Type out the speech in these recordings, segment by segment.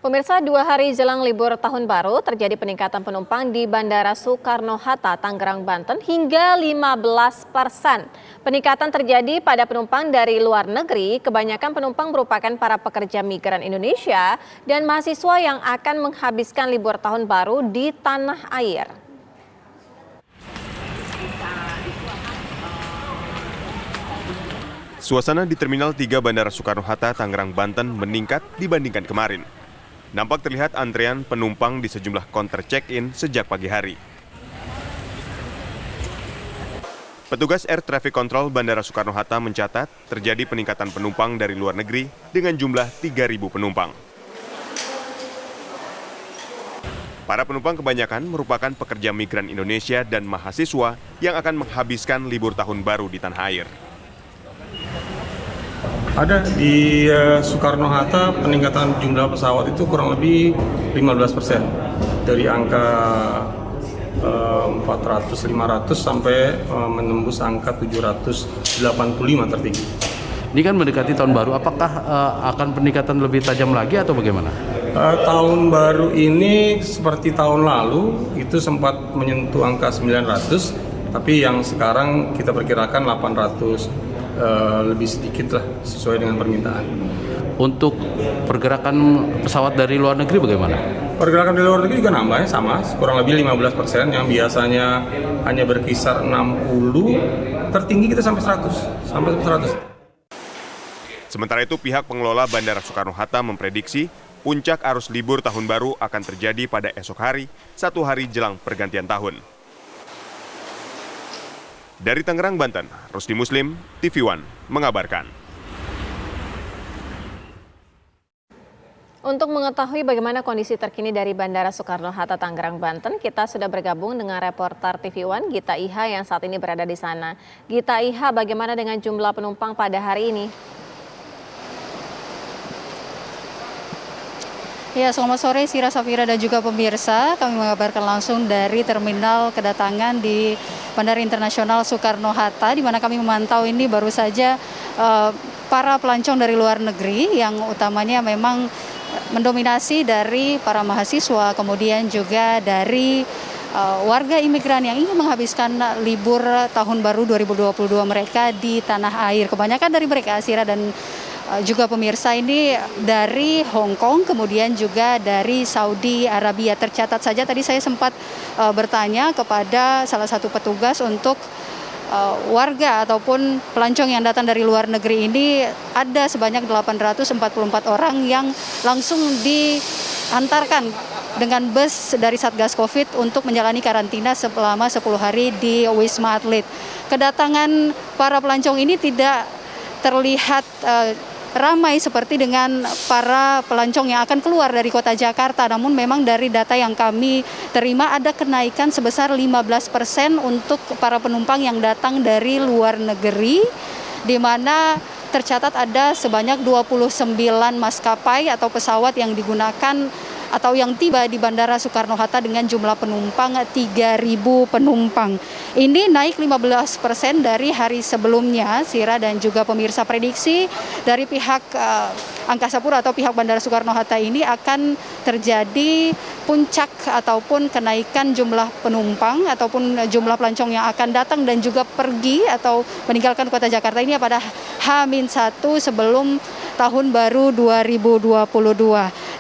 Pemirsa, 2 hari jelang libur tahun baru terjadi peningkatan penumpang di Bandara Soekarno-Hatta, Tangerang, Banten hingga 15%. Peningkatan terjadi pada penumpang dari luar negeri, kebanyakan penumpang merupakan para pekerja migran Indonesia dan mahasiswa yang akan menghabiskan libur tahun baru di tanah air. Suasana di Terminal 3 Bandara Soekarno-Hatta, Tangerang, Banten meningkat dibandingkan kemarin. Nampak terlihat antrean penumpang di sejumlah counter check-in sejak pagi hari. Petugas Air Traffic Control Bandara Soekarno-Hatta mencatat terjadi peningkatan penumpang dari luar negeri dengan jumlah 3.000 penumpang. Para penumpang kebanyakan merupakan pekerja migran Indonesia dan mahasiswa yang akan menghabiskan libur tahun baru di tanah air. Ada di Soekarno-Hatta peningkatan jumlah pesawat itu kurang lebih 15%. Dari angka 400-500 sampai menembus angka 785 tertinggi. Ini kan mendekati tahun baru, apakah akan peningkatan lebih tajam lagi atau bagaimana? Tahun baru ini seperti tahun lalu itu sempat menyentuh angka 900, tapi yang sekarang kita perkirakan 800. Lebih sedikit lah sesuai dengan permintaan. Untuk pergerakan pesawat dari luar negeri bagaimana? Pergerakan dari luar negeri juga nambahnya sama, kurang lebih 15%, yang biasanya hanya berkisar 60, tertinggi kita sampai 100. Sementara itu pihak pengelola Bandara Soekarno-Hatta memprediksi puncak arus libur tahun baru akan terjadi pada esok hari, 1 hari jelang pergantian tahun. Dari Tangerang, Banten, Rusdi Muslim, TV One mengabarkan. Untuk mengetahui bagaimana kondisi terkini dari Bandara Soekarno-Hatta, Tangerang, Banten, kita sudah bergabung dengan reporter TV One Gita Iha yang saat ini berada di sana. Gita Iha, bagaimana dengan jumlah penumpang pada hari ini? Ya, selamat sore Sira, Safira dan juga pemirsa. Kami mengabarkan langsung dari terminal kedatangan di Bandara Internasional Soekarno-Hatta, di mana kami memantau ini baru saja para pelancong dari luar negeri yang utamanya memang mendominasi dari para mahasiswa, kemudian juga dari warga imigran yang ingin menghabiskan libur tahun baru 2022 mereka di tanah air. Kebanyakan dari mereka, Sira dan juga pemirsa, ini dari Hong Kong, kemudian juga dari Saudi Arabia. Tercatat saja tadi saya sempat bertanya kepada salah satu petugas untuk warga ataupun pelancong yang datang dari luar negeri ini ada sebanyak 844 orang yang langsung diantarkan dengan bus dari Satgas Covid untuk menjalani karantina selama 10 hari di Wisma Atlet. Kedatangan para pelancong ini tidak terlihat ramai seperti dengan para pelancong yang akan keluar dari kota Jakarta. Namun memang dari data yang kami terima ada kenaikan sebesar 15% untuk para penumpang yang datang dari luar negeri, di mana tercatat ada sebanyak 29 maskapai atau pesawat yang digunakan atau yang tiba di Bandara Soekarno-Hatta dengan jumlah penumpang 3.000 penumpang. Ini naik 15% dari hari sebelumnya, Sira dan juga pemirsa. Prediksi dari pihak Angkasa Pura atau pihak Bandara Soekarno-Hatta ini akan terjadi puncak ataupun kenaikan jumlah penumpang ataupun jumlah pelancong yang akan datang dan juga pergi atau meninggalkan kota Jakarta ini pada H-1 sebelum tahun baru 2022.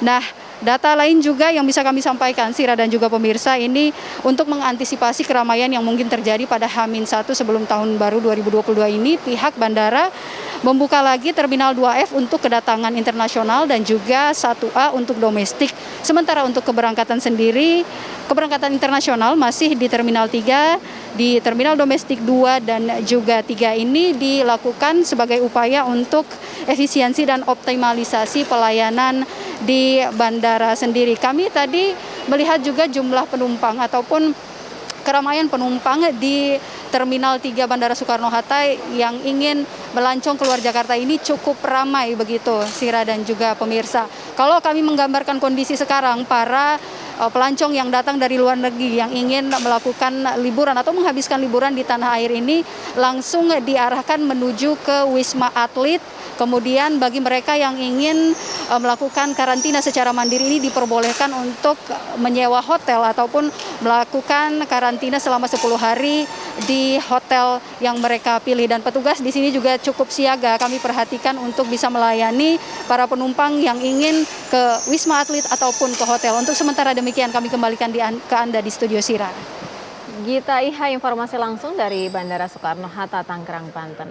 Nah, data lain juga yang bisa kami sampaikan, Sira dan juga pemirsa, ini untuk mengantisipasi keramaian yang mungkin terjadi pada H-1 sebelum tahun baru 2022 ini, pihak bandara membuka lagi Terminal 2F untuk kedatangan internasional dan juga 1A untuk domestik. Sementara untuk keberangkatan sendiri, keberangkatan internasional masih di Terminal 3, di Terminal Domestik 2 dan juga 3 ini dilakukan sebagai upaya untuk efisiensi dan optimalisasi pelayanan di bandara sendiri. Kami tadi melihat juga jumlah penumpang ataupun keramaian penumpang di Terminal 3 Bandara Soekarno-Hatta yang ingin melancong keluar Jakarta ini cukup ramai begitu, Sira dan juga pemirsa. Kalau kami menggambarkan kondisi sekarang, para pelancong yang datang dari luar negeri yang ingin melakukan liburan atau menghabiskan liburan di tanah air ini langsung diarahkan menuju ke Wisma Atlet. Kemudian bagi mereka yang ingin melakukan karantina secara mandiri ini diperbolehkan untuk menyewa hotel ataupun melakukan karantina selama 10 hari di hotel yang mereka pilih. Dan petugas di sini juga cukup siaga, kami perhatikan untuk bisa melayani para penumpang yang ingin ke Wisma Atlet ataupun ke hotel. Untuk sementara demikian kami kembalikan ke Anda di Studio Sira. Gita Iha, informasi langsung dari Bandara Soekarno-Hatta, Tangerang, Banten.